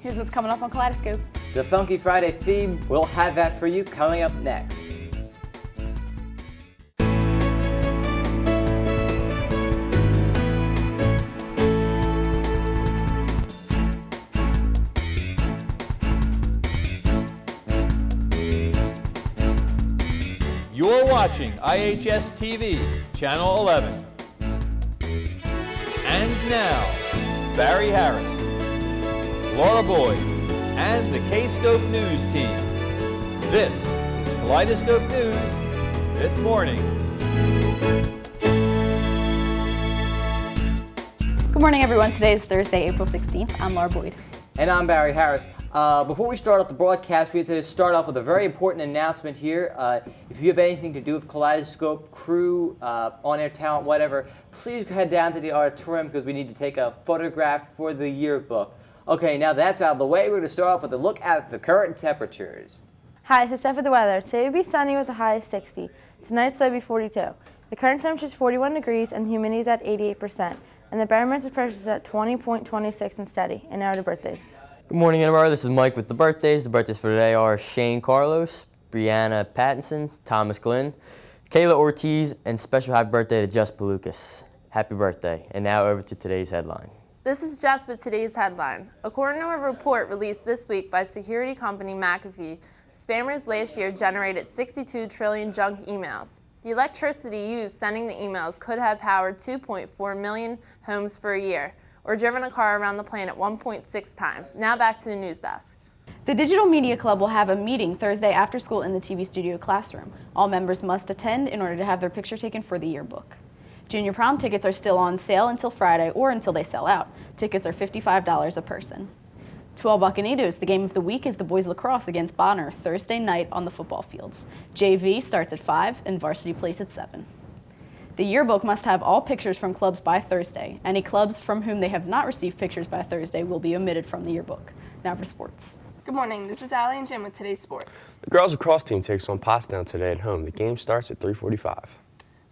Here's what's coming up on Kaleidoscope. The Funky Friday theme, we'll have that for you coming up next. You're watching IHS TV, Channel 11. And now, Barry Harris, Laura Boyd, and the K-Scope News team. This is Kaleidoscope News this morning. Good morning, everyone. Today is Thursday, April 16th. I'm Laura Boyd. And I'm Barry Harris. Before we start off the broadcast, we have to start off with a very important announcement here. If you have anything to do with Kaleidoscope, crew, on-air talent, whatever, please head down to the auditorium because we need to take a photograph for the yearbook. Okay, now that's out of the way. We're going to start off with a look at the current temperatures. Hi, this is Steph with the weather. Today will be sunny with a high of 60. Tonight's low will be 42. The current temperature is 41 degrees and the humidity is at 88%. And the barometric pressure is at 20.26 and steady. And now to birthdays. Good morning, Interboro. This is Mike with the birthdays. The birthdays for today are Shane Carlos, Brianna Pattinson, Thomas Glynn, Kayla Ortiz, and special happy birthday to Jess Pelucas. Happy birthday. And now over to today's headline. This is Jess with today's headline. According to a report released this week by security company McAfee, spammers last year generated 62 trillion junk emails. The electricity used sending the emails could have powered 2.4 million homes for a year, or driven a car around the planet 1.6 times. Now back to the news desk. The Digital Media Club will have a meeting Thursday after school in the TV studio classroom. All members must attend in order to have their picture taken for the yearbook. Junior prom tickets are still on sale until Friday or until they sell out. Tickets are $55 a person. 12 Buccanitos, the game of the week is the boys lacrosse against Bonner Thursday night on the football fields. JV starts at 5 and varsity plays at 7. The yearbook must have all pictures from clubs by Thursday. Any clubs from whom they have not received pictures by Thursday will be omitted from the yearbook. Now for sports. Good morning, this is Allie and Jim with today's sports. The girls lacrosse team takes on Pottstown today at home. The game starts at 3:45.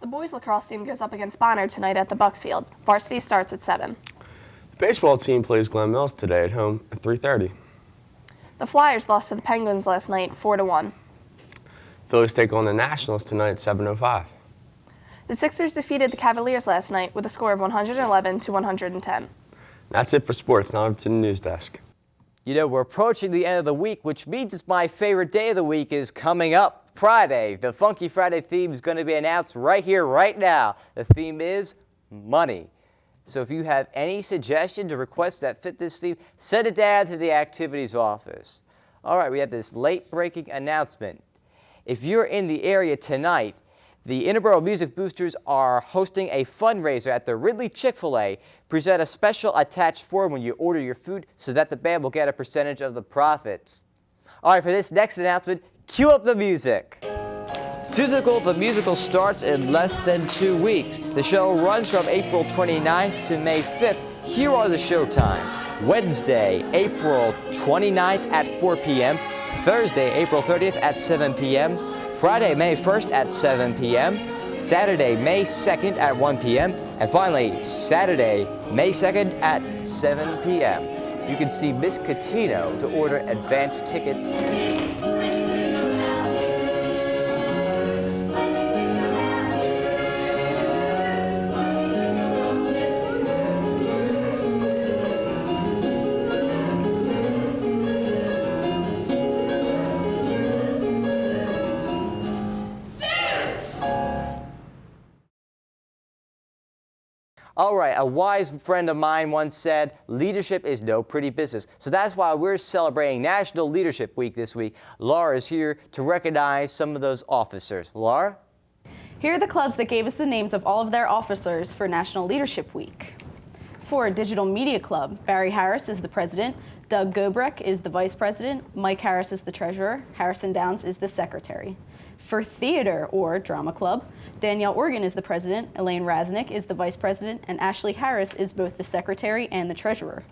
The boys lacrosse team goes up against Bonner tonight at the Bucks Field. Varsity starts at 7. The baseball team plays Glen Mills today at home at 3:30. The Flyers lost to the Penguins last night 4-1. Phillies take on the Nationals tonight at 7:05. The Sixers defeated the Cavaliers last night with a score of 111 to 110. That's it for sports. Now over to the news desk. You know, we're approaching the end of the week, which means it's my favorite day of the week is coming up, Friday. The Funky Friday theme is going to be announced right here, right now. The theme is money. So if you have any suggestions or requests that fit this theme, send it down to the activities office. All right, we have this late-breaking announcement. If you're in the area tonight, the Interboro Music Boosters are hosting a fundraiser at the Ridley Chick-fil-A. Present a special attached form when you order your food so that the band will get a percentage of the profits. All right, for this next announcement, cue up the music. Seussical the Musical starts in less than 2 weeks. The show runs from April 29th to May 5th. Here are the show times. Wednesday, April 29th at 4 p.m. Thursday, April 30th at 7 p.m. Friday, May 1st at 7 p.m., Saturday, May 2nd at 1 p.m., and finally, Saturday, May 2nd at 7 p.m. You can see Miss Catino to order advance ticket. All right, a wise friend of mine once said, leadership is no pretty business. So that's why we're celebrating National Leadership Week this week. Laura is here to recognize some of those officers. Laura? Here are the clubs that gave us the names of all of their officers for National Leadership Week. For Digital Media Club, Barry Harris is the president, Doug Gobrecht is the vice president, Mike Harris is the treasurer, Harrison Downs is the secretary. For Theater or Drama Club, Danielle Organ is the president, Elaine Raznick is the vice president, and Ashley Harris is both the secretary and the treasurer.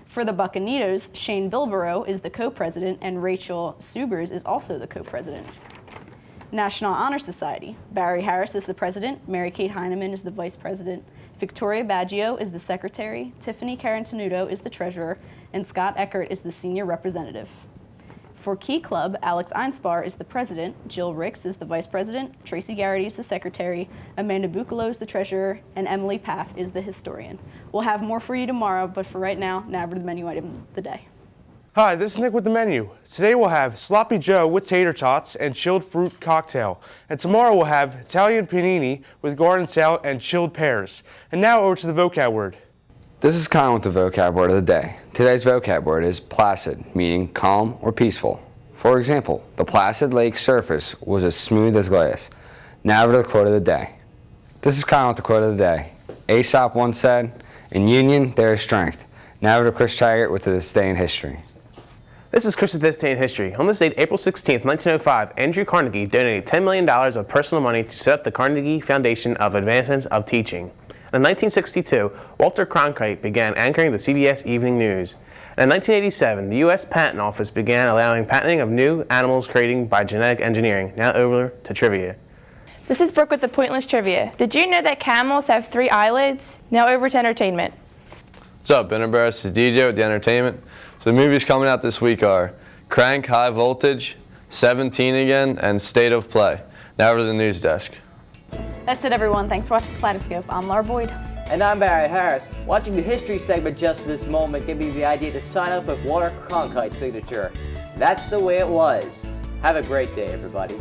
For the Buccanitos, Shane Bilborough is the co-president, and Rachel Subers is also the co-president. National Honor Society, Barry Harris is the president, Mary Kate Heineman is the vice president, Victoria Baggio is the secretary, Tiffany Carantenuto is the treasurer, and Scott Eckert is the senior representative. For Key Club, Alex Einspar is the president, Jill Ricks is the vice president, Tracy Garrity is the secretary, Amanda Bucalo is the treasurer, and Emily Paff is the historian. We'll have more for you tomorrow, but for right now for the menu item of the day. Hi, this is Nick with the menu. Today we'll have Sloppy Joe with tater tots and chilled fruit cocktail. And tomorrow we'll have Italian panini with garden salad and chilled pears. And now over to the vocab word. This is Kyle with the vocab word of the day. Today's vocab word is placid, meaning calm or peaceful. For example, the placid lake's surface was as smooth as glass. Now over to the quote of the day. This is Kyle with the quote of the day. Aesop once said, "In union there is strength." Now over to Chris Taggart with this day in history. This is Chris with This Day in History. On this date, April 16, 1905, Andrew Carnegie donated $10 million of personal money to set up the Carnegie Foundation of Advancements of Teaching. In 1962, Walter Cronkite began anchoring the CBS Evening News. And in 1987, the U.S. Patent Office began allowing patenting of new animals created by genetic engineering. Now over to trivia. This is Brooke with the Pointless Trivia. Did you know that camels have 3 eyelids? Now over to entertainment. What's up, Interboro? This is DJ with the entertainment. So the movies coming out this week are Crank, High Voltage, 17 Again, and State of Play. Now over to the news desk. That's it, everyone. Thanks for watching Kaleidoscope. I'm Laura Boyd. And I'm Barry Harris. Watching the history segment just this moment gave me the idea to sign up with Walter Cronkite's signature. That's the way it was. Have a great day, everybody.